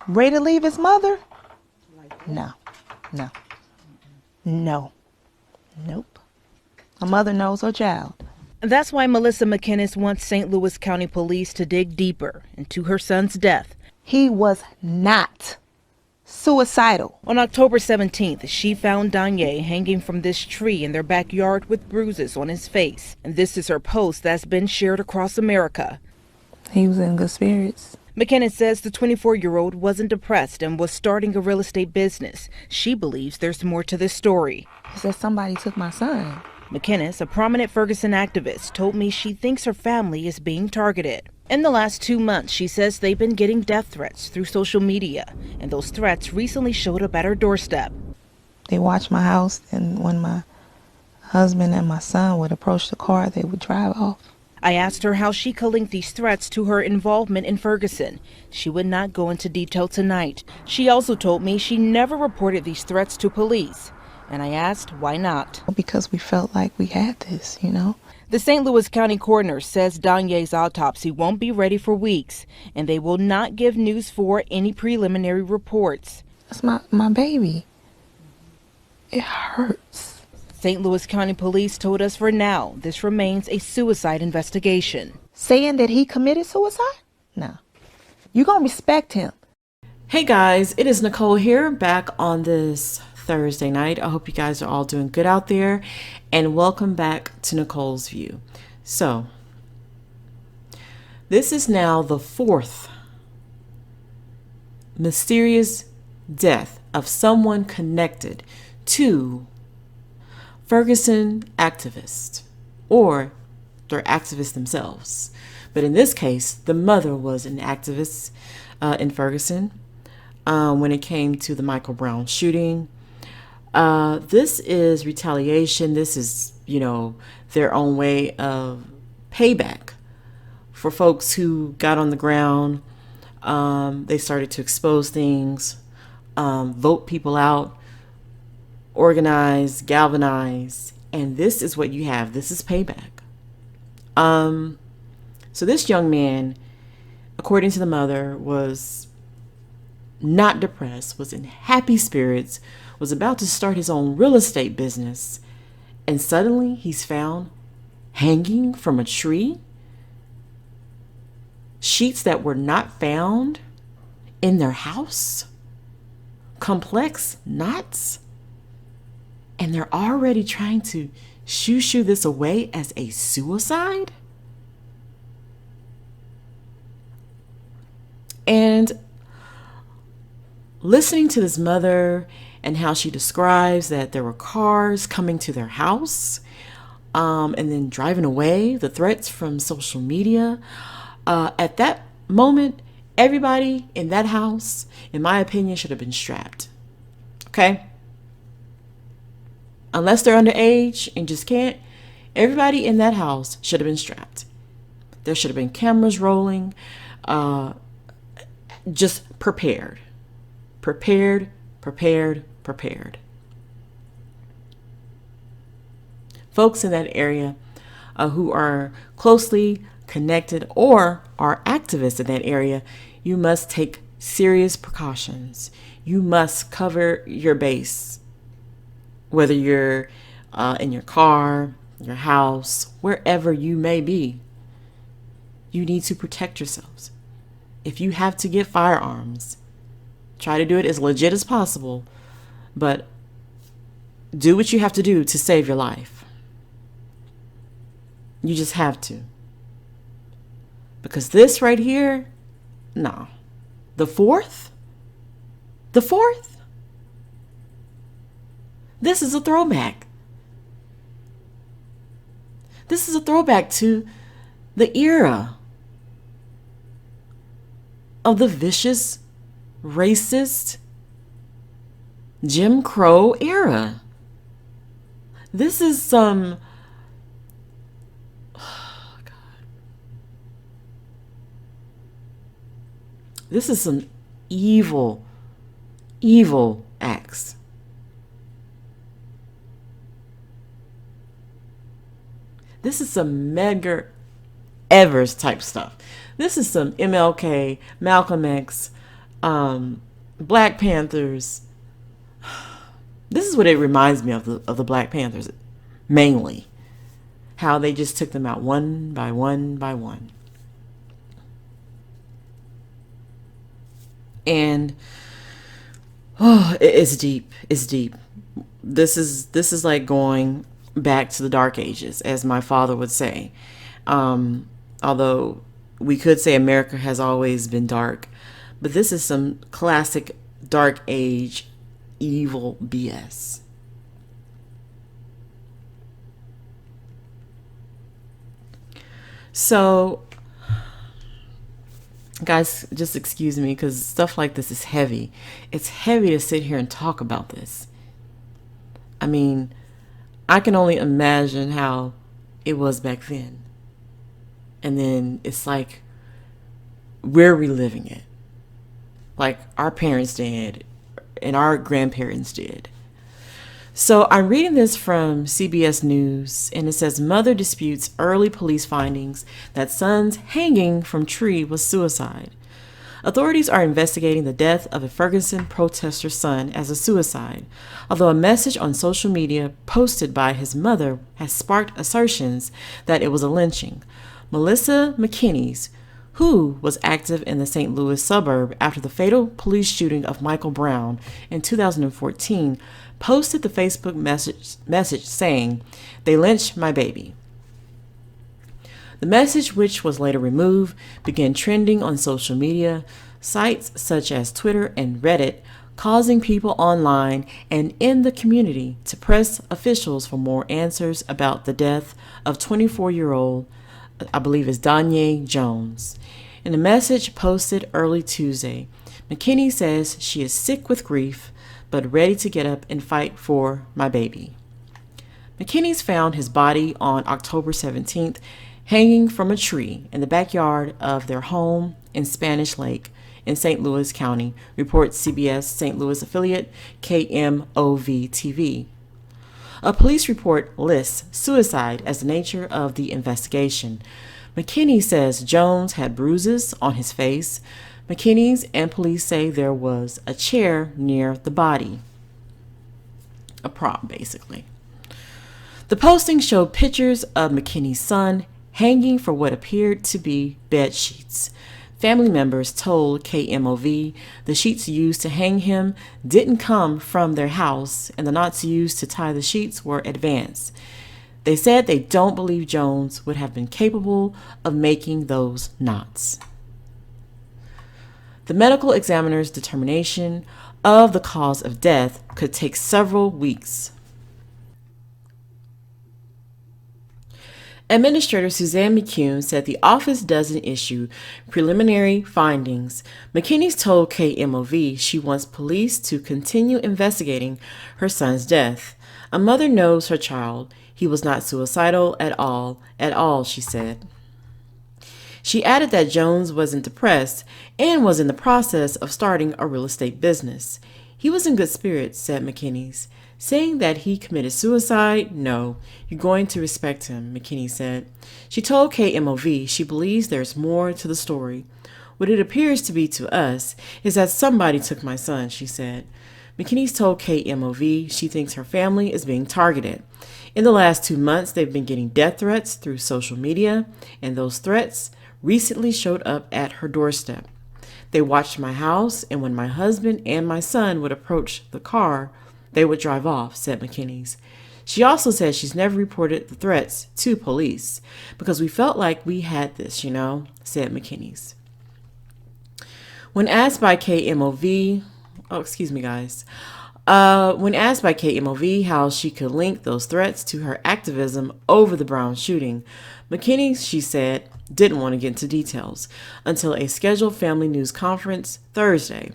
Ready to leave his mother? No, no, no, nope. A mother knows her child. That's why Melissa McInnes wants St. Louis County Police to dig deeper into her son's death. He was not suicidal. On October 17th, she found Danye hanging from this tree in their backyard with bruises on his face. And this is her post that's been shared across America. He was in good spirits. McInnes says the 24-year-old wasn't depressed and was starting a real estate business. She believes there's more to this story. He said somebody took my son. McInnes, a prominent Ferguson activist, told me she thinks her family is being targeted. In the last 2 months, she says they've been getting death threats through social media, and those threats recently showed up at her doorstep. They watched my house, and when my husband and my son would approach the car, they would drive off. I asked her how she could link these threats to her involvement in Ferguson. She would not go into detail tonight. She also told me she never reported these threats to police. And I asked why not. Because we felt like we had this, you know. The St. Louis County coroner says Danye's autopsy won't be ready for weeks, and they will not give News 4 any preliminary reports. That's my baby. It hurts. St. Louis County Police told us for now this remains a suicide investigation. Saying that he committed suicide? No. You're going to respect him. Hey guys, it is Nicole here, back on this Thursday night. I hope you guys are all doing good out there, and welcome back to Nicole's View. So, this is now the fourth mysterious death of someone connected to Ferguson activists, or they're activists themselves. But in this case, the mother was an activist in Ferguson when it came to the Michael Brown shooting. This is retaliation. This is, their own way of payback for folks who got on the ground. They started to expose things, vote people out, organize, galvanize, and this is what you have. This is payback. So this young man, according to the mother, was not depressed, was in happy spirits, was about to start his own real estate business, and suddenly he's found hanging from a tree. Sheets that were not found in their house. Complex knots. And they're already trying to shoo this away as a suicide? And listening to this mother and how she describes that there were cars coming to their house and then driving away, the threats from social media. At that moment, everybody in that house, in my opinion, should have been strapped. Okay? Unless they're underage and just can't, everybody in that house should have been strapped. There should have been cameras rolling, just prepared. Prepared. Folks in that area who are closely connected or are activists in that area, you must take serious precautions. You must cover your base, whether you're in your car, your house, wherever you may be. You need to protect yourselves. If you have to get firearms, try to do it as legit as possible, but do what you have to do to save your life. You just have to. Because this right here, no. The fourth? This is a throwback. This is a throwback to the era of the vicious, racist, Jim Crow era. This is some... Oh, God. This is some evil acts. This is some Medgar Evers type stuff. This is some MLK, Malcolm X, Black Panthers. This is what it reminds me of the Black Panthers, mainly. How they just took them out one by one by one. And it's deep. It's deep. This is like going back to the dark ages, as my father would say. Although we could say America has always been dark, but this is some classic dark age evil BS. So, guys, just excuse me because stuff like this is heavy. It's heavy to sit here and talk about this. I mean, I can only imagine how it was back then. And then it's like we're reliving it. Like our parents did and our grandparents did. So I'm reading this from CBS News, and it says mother disputes early police findings that son's hanging from tree was suicide. Authorities are investigating the death of a Ferguson protester son as a suicide, although a message on social media posted by his mother has sparked assertions that it was a lynching. Melissa McKinney's, who was active in the St. Louis suburb after the fatal police shooting of Michael Brown in 2014, posted the Facebook message saying, "They lynched my baby." The message, which was later removed, began trending on social media, sites such as Twitter and Reddit, causing people online and in the community to press officials for more answers about the death of 24-year-old, I believe is Danye Jones. In a message posted early Tuesday, McKinney says she is sick with grief, but ready to get up and fight for my baby. McKinney's found his body on October 17th, hanging from a tree in the backyard of their home in Spanish Lake in St. Louis County, reports CBS St. Louis affiliate KMOV-TV. A police report lists suicide as the nature of the investigation. McKinney says Jones had bruises on his face. McKinney's and police say there was a chair near the body. A prop, basically. The posting showed pictures of McKinney's son hanging for what appeared to be bed sheets. Family members told KMOV the sheets used to hang him didn't come from their house, and the knots used to tie the sheets were advanced. They said they don't believe Jones would have been capable of making those knots. The medical examiner's determination of the cause of death could take several weeks. Administrator Suzanne McCune said the office doesn't issue preliminary findings. McKinney's told KMOV she wants police to continue investigating her son's death. A mother knows her child. He was not suicidal at all, she said. She added that Jones wasn't depressed and was in the process of starting a real estate business. He was in good spirits, said McKinney's. Saying that he committed suicide? No, you're going to respect him, McKinney said. She told KMOV she believes there's more to the story. What it appears to be to us is that somebody took my son, she said. McKinney's told KMOV she thinks her family is being targeted. In the last 2 months, they've been getting death threats through social media, and those threats recently showed up at her doorstep. They watched my house, and when my husband and my son would approach the car, they would drive off, said McKinney's. She also said she's never reported the threats to police because we felt like we had this, said McKinney's. When asked by KMOV, when asked by KMOV how she could link those threats to her activism over the Brown shooting, McKinney, she said, didn't want to get into details until a scheduled family news conference Thursday.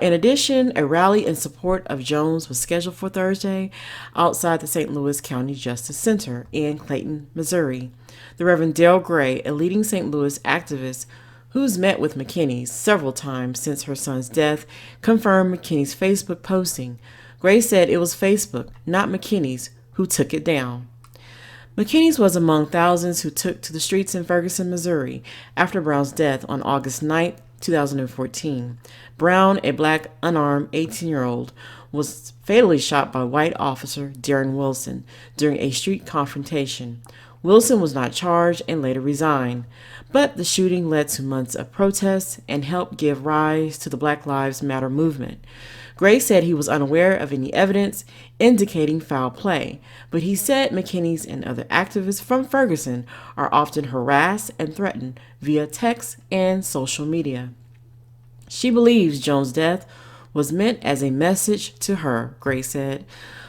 In addition, a rally in support of Jones was scheduled for Thursday outside the St. Louis County Justice Center in Clayton, Missouri. The Reverend Dale Gray, a leading St. Louis activist who's met with McKinney several times since her son's death, confirmed McKinney's Facebook posting. Gray said it was Facebook, not McKinney's, who took it down. McKinney's was among thousands who took to the streets in Ferguson, Missouri after Brown's death on August 9th 2014, Brown, a black unarmed 18-year-old, was fatally shot by white officer Darren Wilson during a street confrontation. Wilson was not charged and later resigned, but the shooting led to months of protests and helped give rise to the Black Lives Matter movement. Gray said he was unaware of any evidence indicating foul play, but he said McKinney's and other activists from Ferguson are often harassed and threatened via text and social media. She believes Jones' death was meant as a message to her, Gray said.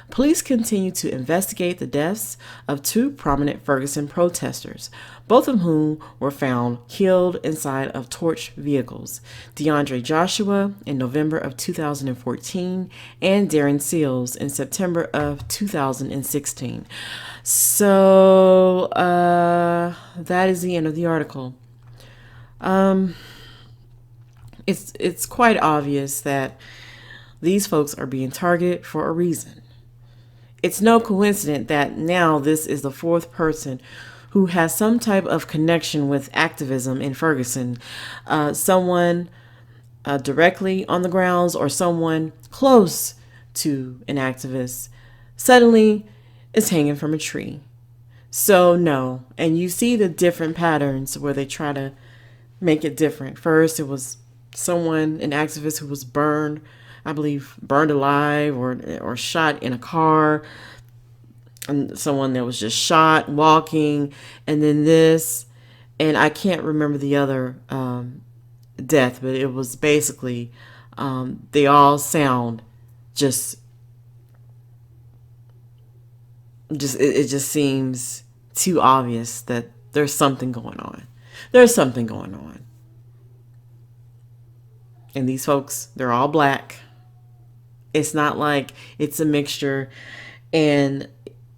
Police continue to investigate the deaths of two prominent Ferguson protesters, both of whom were found killed inside of torch vehicles. DeAndre Joshua in November of 2014 and Darren Seals in September of 2016. So that is the end of the article. It's quite obvious that these folks are being targeted for a reason. It's no coincidence that now this is the fourth person who has some type of connection with activism in Ferguson. Someone directly on the grounds or someone close to an activist suddenly is hanging from a tree. So no, and you see the different patterns where they try to make it different. First, it was someone, an activist who was burned alive or shot in a car, and someone that was just shot walking, and then this, and I can't remember the other death, but it was basically they all sound just it just seems too obvious that there's something going on. There's something going on. And these folks, they're all black. It's not like it's a mixture and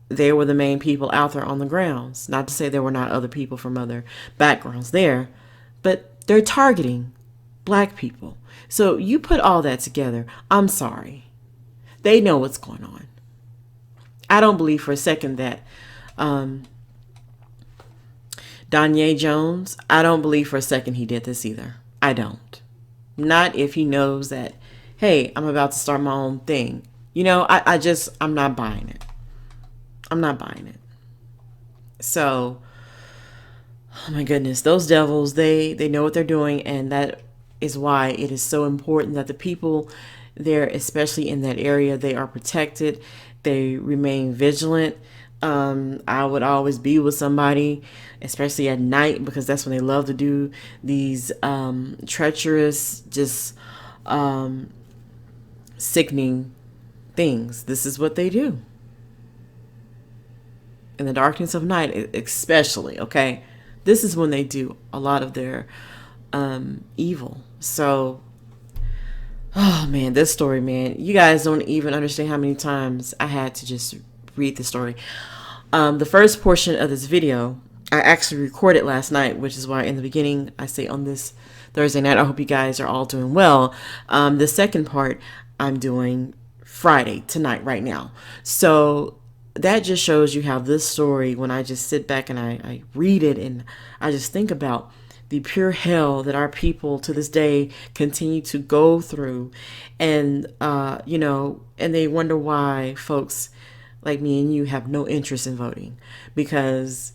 they were the main people out there on the grounds. Not to say there were not other people from other backgrounds there, but they're targeting black people. So you put all that together, I'm sorry. They know what's going on. I don't believe for a second that Danye Jones, I don't believe for a second he did this either. I don't. Not if he knows that, hey, I'm about to start my own thing. You know, I'm not buying it. I'm not buying it. So, oh my goodness, those devils, they know what they're doing. And that is why it is so important that the people there, especially in that area, they are protected. They remain vigilant. I would always be with somebody, especially at night, because that's when they love to do these treacherous, just sickening things. This is what they do. In the darkness of night, especially, okay? This is when they do a lot of their evil. So, oh man, this story, man, you guys don't even understand how many times I had to just read the story. The first portion of this video I actually recorded last night, which is why in the beginning I say on this Thursday night, I hope you guys are all doing well. The second part I'm doing Friday, tonight, right now. So that just shows you how this story, when I just sit back and I read it and I just think about the pure hell that our people to this day continue to go through, and and they wonder why folks like me and you have no interest in voting, because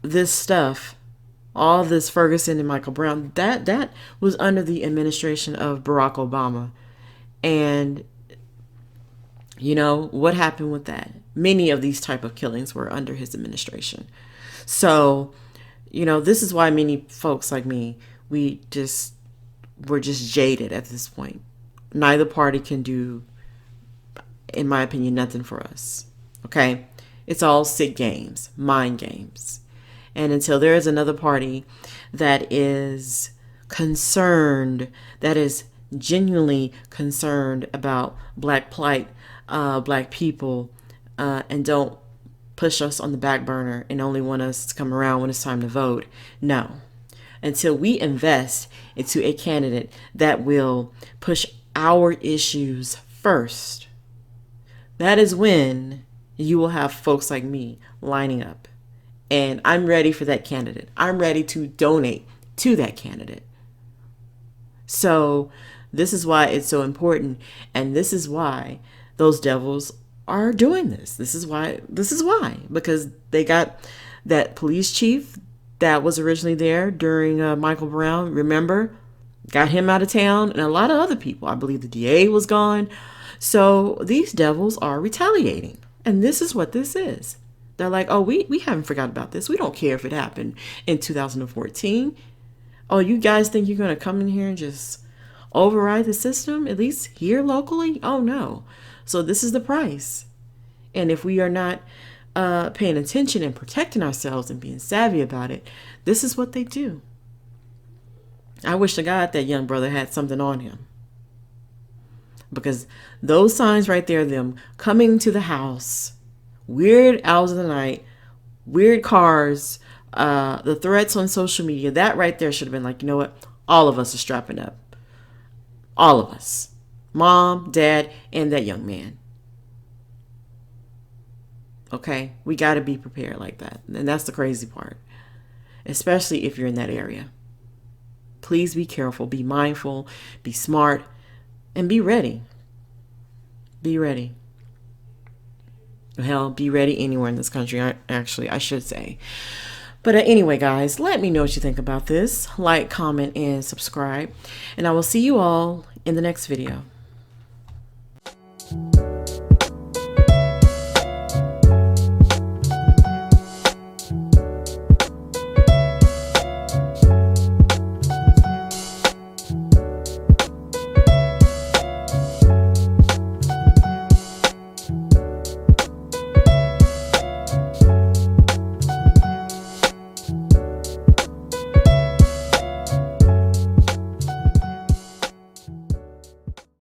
this stuff, all this Ferguson and Michael Brown, that was under the administration of Barack Obama. And what happened with that? Many of these type of killings were under his administration. So this is why many folks like me, we're just jaded at this point. Neither party can do, in my opinion, nothing for us. Okay? It's all sick games, mind games. And until there is another party that is concerned, that is genuinely concerned about black plight, black people, and don't push us on the back burner and only want us to come around when it's time to vote. No. Until we invest into a candidate that will push our issues first, that is when you will have folks like me lining up. And I'm ready for that candidate. I'm ready to donate to that candidate. So this is why it's so important. And this is why those devils are doing this. This is why, because they got that police chief that was originally there during Michael Brown. Remember, got him out of town, and a lot of other people. I believe the DA was gone. So these devils are retaliating. And this is what this is. They're like, oh, we haven't forgot about this. We don't care if it happened in 2014. Oh, you guys think you're going to come in here and just override the system, at least here locally? Oh, no. So this is the price. And if we are not paying attention and protecting ourselves and being savvy about it, this is what they do. I wish to God that young brother had something on him. Because those signs right there, them coming to the house, weird hours of the night, weird cars, the threats on social media, that right there should have been like, you know what? All of us are strapping up. All of us. Mom, dad, and that young man. Okay? We got to be prepared like that. And that's the crazy part. Especially if you're in that area. Please be careful, be mindful, be smart, and be ready. Be ready. Hell, be ready anywhere in this country, I should say. But anyway, guys, let me know what you think about this. Like, comment, and subscribe. And I will see you all in the next video.